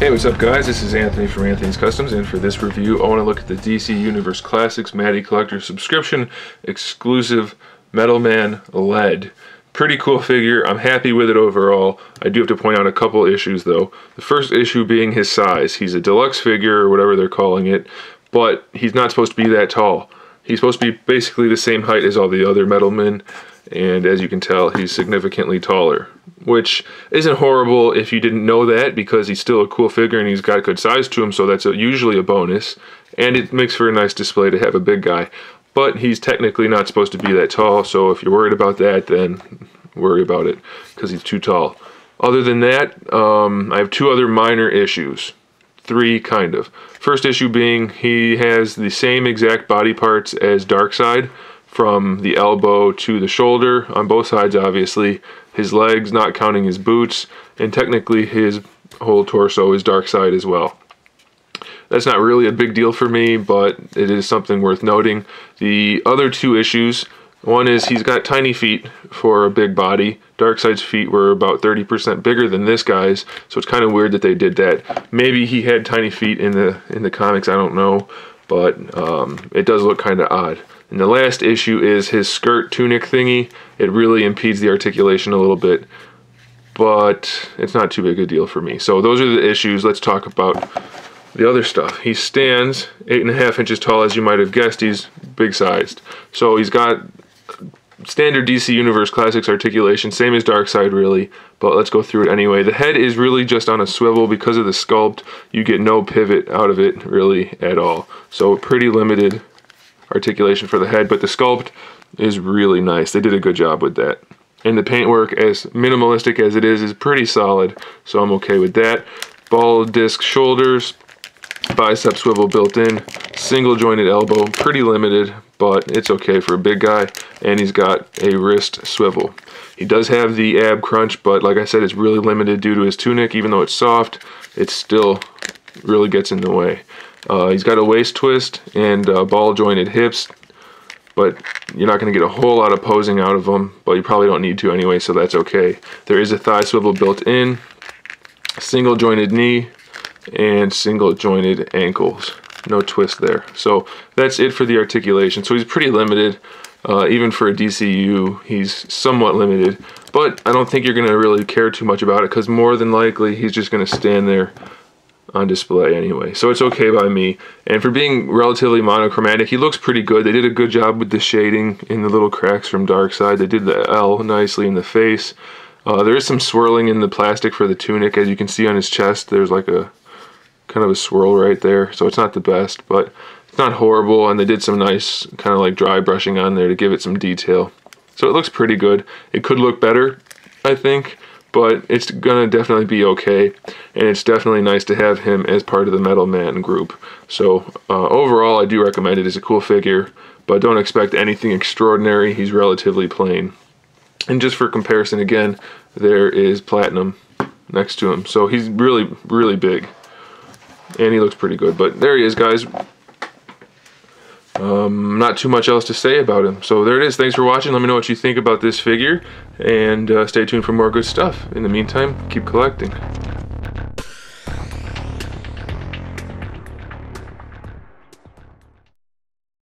Hey, what's up guys? This is Anthony from Anthony's Customs, and for this review I want to look at the DC Universe Classics Matty Collector Subscription Exclusive Metal Man Lead. Pretty cool figure. I'm happy with it overall. I do have to point out a couple issues though. The first issue being his size. He's a deluxe figure or whatever they're calling it, but he's not supposed to be that tall. He's supposed to be basically the same height as all the other metal men, and as you can tell, he's significantly taller, which isn't horrible if you didn't know that, because he's still a cool figure and he's got good size to him, so that's usually a bonus, and it makes for a nice display to have a big guy. But he's technically not supposed to be that tall, so if you're worried about that, then worry about it, because he's too tall. Other than that, I have two other minor issues. Three, kind of. First issue being he has the same exact body parts as Darkseid, from the elbow to the shoulder, on both sides obviously, his legs not counting his boots, and technically his whole torso is Darkseid as well. That's not really a big deal for me, but it is something worth noting. The other two issues, one is he's got tiny feet for a big body. Darkseid's feet were about 30% bigger than this guy's, so it's kind of weird that they did that. Maybe he had tiny feet in the comics, I don't know, but it does look kind of odd. And the last issue is his skirt tunic thingy. It really impedes the articulation a little bit, but it's not too big a deal for me. So those are the issues. Let's talk about the other stuff. He stands 8.5 inches tall, as you might have guessed. He's big sized. So he's got standard DC Universe Classics articulation, same as Darkseid really, but let's go through it anyway. The head is really just on a swivel because of the sculpt. You get no pivot out of it really at all. So pretty limited articulation for the head, but the sculpt is really nice. They did a good job with that. And the paintwork, as minimalistic as it is pretty solid, so I'm okay with that. Ball disc shoulders, bicep swivel built in, single jointed elbow, pretty limited, but it's okay for a big guy, and he's got a wrist swivel. He does have the ab crunch, but like I said, it's really limited due to his tunic. Even though it's soft, it still really gets in the way. He's got a waist twist and ball jointed hips, but you're not going to get a whole lot of posing out of them, but you probably don't need to anyway, so that's okay. There is a thigh swivel built in, single jointed knee, and single jointed ankles. No twist there. So that's it for the articulation. So he's pretty limited. Even for a DCU, he's somewhat limited, but I don't think you're going to really care too much about it, because more than likely he's just going to stand there on display anyway, so it's okay by me. And for being relatively monochromatic, he looks pretty good. They did a good job with the shading in the little cracks from Darkseid. They did the L nicely in the face. There is some swirling in the plastic for the tunic, as you can see on his chest. There's like a kind of a swirl right there, so it's not the best, but it's not horrible, and they did some nice kind of like dry brushing on there to give it some detail. So it looks pretty good. It could look better, I think, but it's gonna definitely be okay, and it's definitely nice to have him as part of the Metal Man group. So overall, I do recommend it. It's a cool figure, but don't expect anything extraordinary. He's relatively plain. And just for comparison again, there is Platinum next to him. So he's really, really big, and he looks pretty good. But there he is, guys. Not too much else to say about him. So there it is. Thanks for watching. Let me know what you think about this figure, and stay tuned for more good stuff. In the meantime, keep collecting.